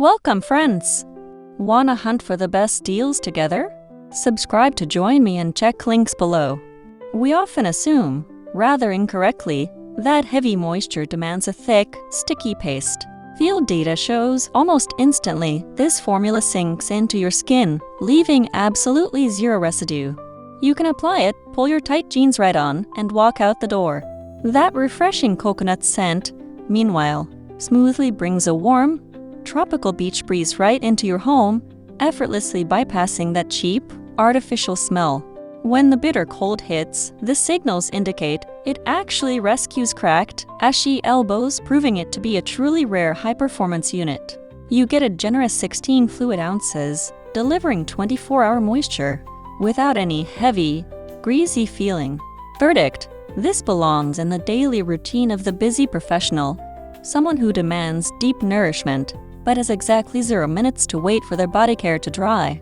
Welcome, friends! Wanna hunt for the best deals together? Subscribe to join me and check links below. We often assume, rather incorrectly, that heavy moisture demands a thick, sticky paste. Field data shows almost instantly this formula sinks into your skin, leaving absolutely zero residue. You can apply it, pull your tight jeans right on, and walk out the door. That refreshing coconut scent, meanwhile, smoothly brings a warm, tropical beach breeze right into your home, effortlessly bypassing that cheap, artificial smell. When the bitter cold hits, the signals indicate it actually rescues cracked, ashy elbows, proving it to be a truly rare high-performance unit. You get a generous 16 fluid ounces, delivering 24-hour moisture, without any heavy, greasy feeling. Verdict: this belongs in the daily routine of the busy professional, someone who demands deep nourishment, but has exactly 0 minutes to wait for their body care to dry.